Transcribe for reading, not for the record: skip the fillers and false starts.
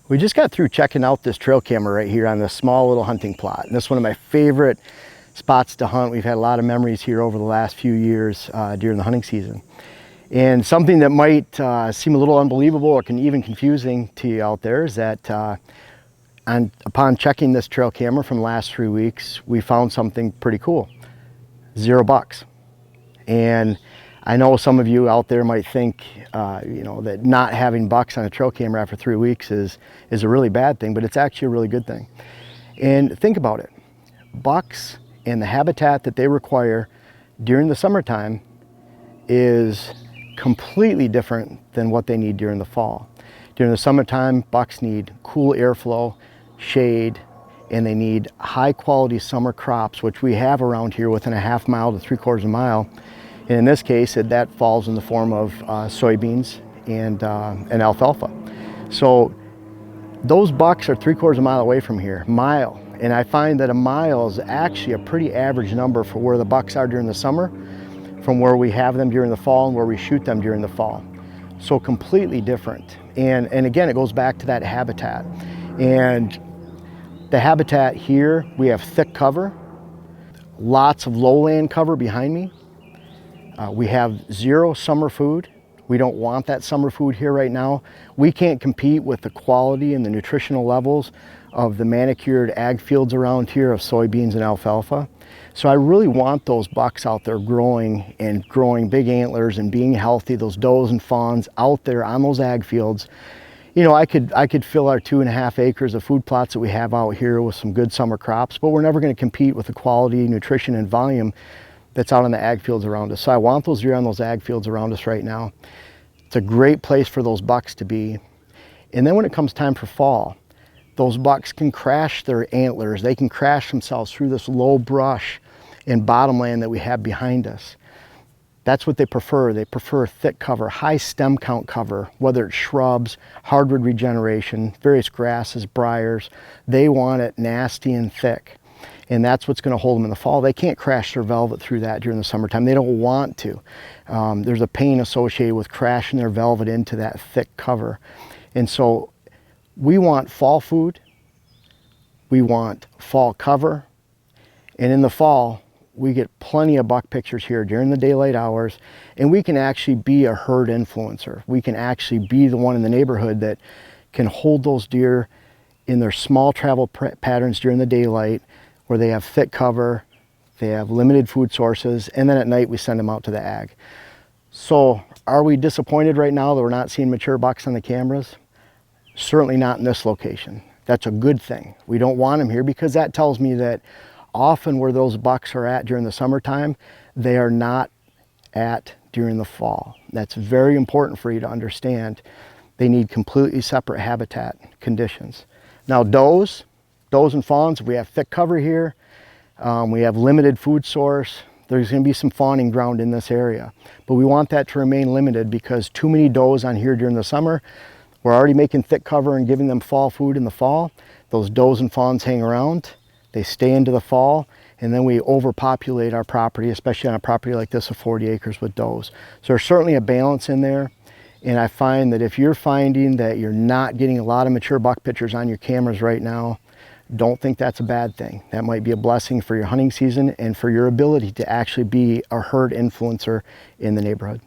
We just got through checking out this trail camera right here on this small little hunting plot. And this is one of my favorite spots to hunt. We've had a lot of memories here over the last few years during the hunting season. And something that might seem a little unbelievable or even confusing to you out there is that upon checking this trail camera from the last 3 weeks, we found something pretty cool. 0 bucks. And I know some of you out there might think, that not having bucks on a trail camera after 3 weeks is a really bad thing, but it's actually a really good thing. And think about it. Bucks and the habitat that they require during the summertime is completely different than what they need during the fall. During the summertime, bucks need cool airflow, shade, and they need high quality summer crops, which we have around here within a half mile to 3/4 mile. And in this case, that falls in the form of soybeans and alfalfa. So those bucks are 3/4 mile away from here, mile. And I find that a mile is actually a pretty average number for where the bucks are during the summer, from where we have them during the fall and where we shoot them during the fall. So completely different. And again, it goes back to that habitat. And the habitat here, we have thick cover, lots of lowland cover behind me. We have 0 summer food. We don't want that summer food here right now. We can't compete with the quality and the nutritional levels of the manicured ag fields around here of soybeans and alfalfa. So I really want those bucks out there growing big antlers and being healthy, those does and fawns out there on those ag fields. You know, I could fill our 2.5 acres of food plots that we have out here with some good summer crops, but we're never going to compete with the quality, nutrition, and volume that's out on the ag fields around us. So I want those deer on those ag fields around us right now. It's a great place for those bucks to be. And then when it comes time for fall, those bucks can crash their antlers. They can crash themselves through this low brush and bottomland that we have behind us. That's what they prefer. They prefer thick cover, high stem count cover, whether it's shrubs, hardwood regeneration, various grasses, briars. They want it nasty and thick. And that's what's going to hold them in the fall. They can't crash their velvet through that during the summertime. They don't want to. There's a pain associated with crashing their velvet into that thick cover. And so we want fall food. We want fall cover. And in the fall, we get plenty of buck pictures here during the daylight hours, and we can actually be a herd influencer. We can actually be the one in the neighborhood that can hold those deer in their small travel patterns during the daylight, where they have thick cover, they have limited food sources, and then at night we send them out to the ag. So are we disappointed right now that we're not seeing mature bucks on the cameras? Certainly not in this location. That's a good thing. We don't want them here because that tells me that often where those bucks are at during the summertime, they are not at during the fall. That's very important for you to understand. They need completely separate habitat conditions. Now does and fawns, we have thick cover here. We have limited food source. There's going to be some fawning ground in this area, but we want that to remain limited because too many does on here during the summer. We're already making thick cover and giving them fall food in the fall. Those does and fawns hang around. They stay into the fall, and then we overpopulate our property, especially on a property like this of 40 acres with does. So there's certainly a balance in there. And I find that if you're finding that you're not getting a lot of mature buck pictures on your cameras right now, don't think that's a bad thing. That might be a blessing for your hunting season and for your ability to actually be a herd influencer in the neighborhood.